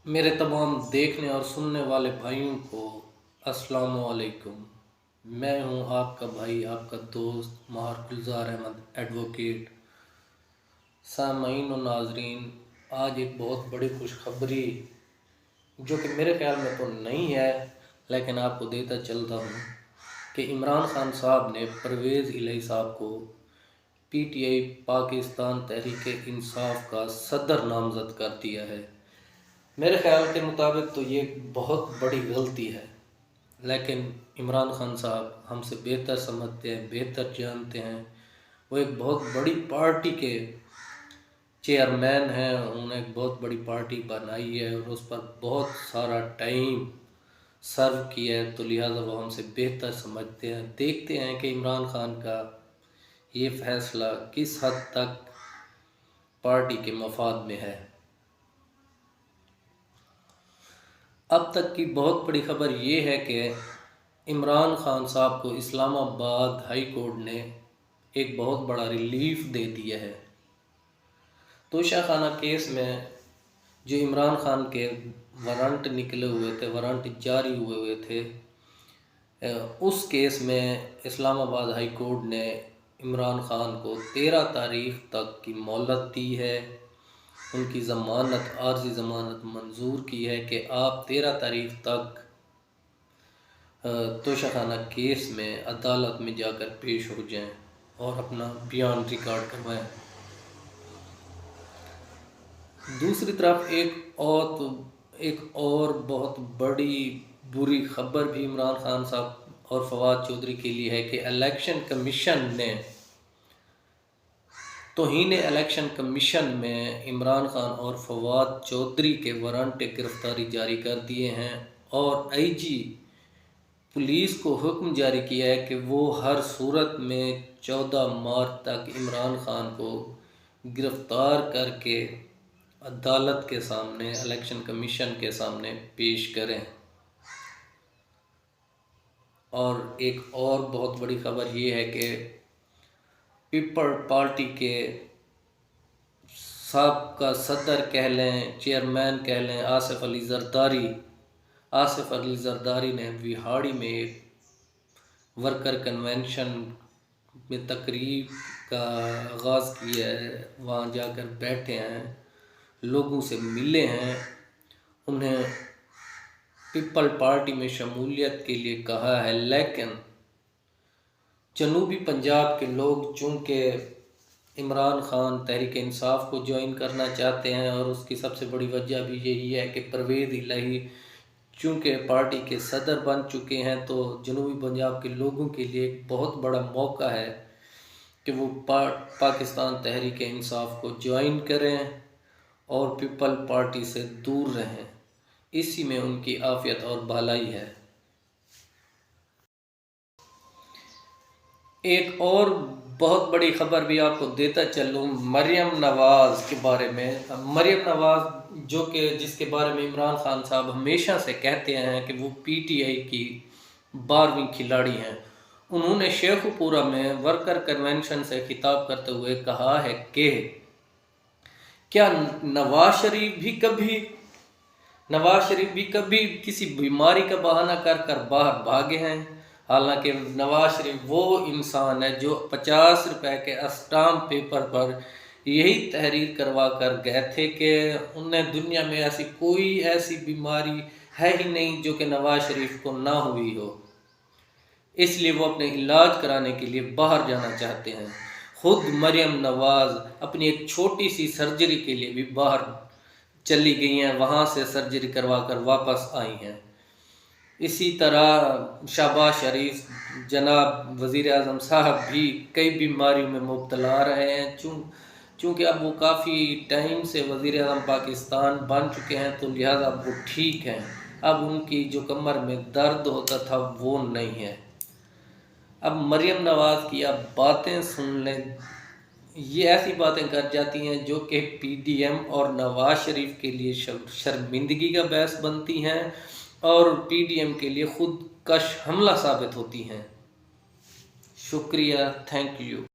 میرے تمام دیکھنے اور سننے والے بھائیوں کو السلام علیکم۔ میں ہوں آپ کا بھائی، آپ کا دوست ماہر گلزار احمد ایڈوکیٹ۔ سامعین و ناظرین، آج ایک بہت بڑی خوشخبری جو کہ میرے خیال میں تو نہیں ہے لیکن آپ کو دیتا چلتا ہوں کہ عمران خان صاحب نے پرویز الہی صاحب کو P T I Pakistan Tehreek Insaf کا صدر نامزد کر دیا ہے۔ میرے خیال کے مطابق تو یہ بہت بڑی غلطی ہے، لیکن عمران خان صاحب ہم سے بہتر سمجھتے ہیں، بہتر جانتے ہیں۔ وہ ایک بہت بڑی پارٹی کے چیئرمین ہیں، انہوں نے ایک بہت بڑی پارٹی بنائی ہے اور اس پر بہت سارا ٹائم سرو کیا ہے، تو لہٰذا وہ ہم سے بہتر سمجھتے ہیں۔ دیکھتے ہیں کہ عمران خان کا یہ فیصلہ کس حد تک پارٹی کے مفاد میں ہے۔ اب تک کی بہت بڑی خبر یہ ہے کہ عمران خان صاحب کو اسلام آباد ہائی کورٹ نے ایک بہت بڑا ریلیف دے دیا ہے۔ توشہ خانہ کیس میں جو عمران خان کے وارنٹ نکلے ہوئے تھے، وارنٹ جاری ہوئے تھے، اس کیس میں اسلام آباد ہائی کورٹ نے عمران خان کو 13 تاریخ تک کی مہلت دی ہے۔ ان کی ضمانت، عارضی ضمانت منظور کی ہے کہ آپ 13 تاریخ تک توشہ خانہ کیس میں عدالت میں جا کر پیش ہو جائیں اور اپنا بیان ریکارڈ کروائیں۔ دوسری طرف ایک اور بہت بڑی بری خبر بھی عمران خان صاحب اور فواد چودھری کے لیے ہے کہ الیکشن کمیشن نے توہین الیکشن کمیشن میں عمران خان اور فواد چودھری کے وارنٹ گرفتاری جاری کر دیے ہیں اور آئی جی پولیس کو حکم جاری کیا ہے کہ وہ ہر صورت میں 14 مارچ تک عمران خان کو گرفتار کر کے عدالت کے سامنے، الیکشن کمیشن کے سامنے پیش کریں۔ اور ایک اور بہت بڑی خبر یہ ہے کہ پیپل پارٹی کے سابقہ صدر کہہ لیں، چیئرمین کہہ لیں، آصف علی زرداری نے وہاڑی میں ایک ورکر کنونشن میں تقریب کا آغاز کیا ہے۔ وہاں جا کر بیٹھے ہیں، لوگوں سے ملے ہیں، انہیں پیپل پارٹی میں شمولیت کے لیے کہا ہے، لیکن جنوبی پنجاب کے لوگ چونکہ عمران خان تحریک انصاف کو جوائن کرنا چاہتے ہیں اور اس کی سب سے بڑی وجہ بھی یہی ہے کہ پرویز الہی چونکہ پارٹی کے صدر بن چکے ہیں، تو جنوبی پنجاب کے لوگوں کے لیے ایک بہت بڑا موقع ہے کہ وہ پاکستان تحریک انصاف کو جوائن کریں اور پیپل پارٹی سے دور رہیں۔ اسی میں ان کی عافیت اور بھلائی ہے۔ ایک اور بہت بڑی خبر بھی آپ کو دیتا چلوں مریم نواز کے بارے میں۔ مریم نواز جس کے بارے میں عمران خان صاحب ہمیشہ سے کہتے ہیں کہ وہ پی ٹی آئی کی 12ویں کھلاڑی ہیں، انہوں نے شیخ پورہ میں ورکر کنونشن سے خطاب کرتے ہوئے کہا ہے کہ کیا نواز شریف بھی کبھی کسی بیماری کا بہانہ کر کر باہر بھاگے ہیں؟ حالانکہ نواز شریف وہ انسان ہے جو 50 روپے کے اسٹامپ پیپر پر یہی تحریر کروا کر گئے تھے کہ انہیں دنیا میں کوئی ایسی بیماری ہے ہی نہیں جو کہ نواز شریف کو نہ ہوئی ہو، اس لیے وہ اپنے علاج کرانے کے لیے باہر جانا چاہتے ہیں۔ خود مریم نواز اپنی ایک چھوٹی سی سرجری کے لیے بھی باہر چلی گئی ہیں، وہاں سے سرجری کروا کر واپس آئی ہیں۔ اسی طرح شہباز شریف جناب وزیر اعظم صاحب بھی کئی بیماریوں میں مبتلا رہے ہیں، چونکہ اب وہ کافی ٹائم سے وزیر اعظم پاکستان بن چکے ہیں، تو لہٰذا وہ ٹھیک ہیں۔ اب ان کی جو کمر میں درد ہوتا تھا وہ نہیں ہے۔ اب مریم نواز کی آپ باتیں سن لیں، یہ ایسی باتیں کر جاتی ہیں جو کہ پی ڈی ایم اور نواز شریف کے لیے شرمندگی کا باعث بنتی ہیں اور پی ڈی ایم کے لیے خود کش حملہ ثابت ہوتی ہیں۔ شکریہ، تھینک یو۔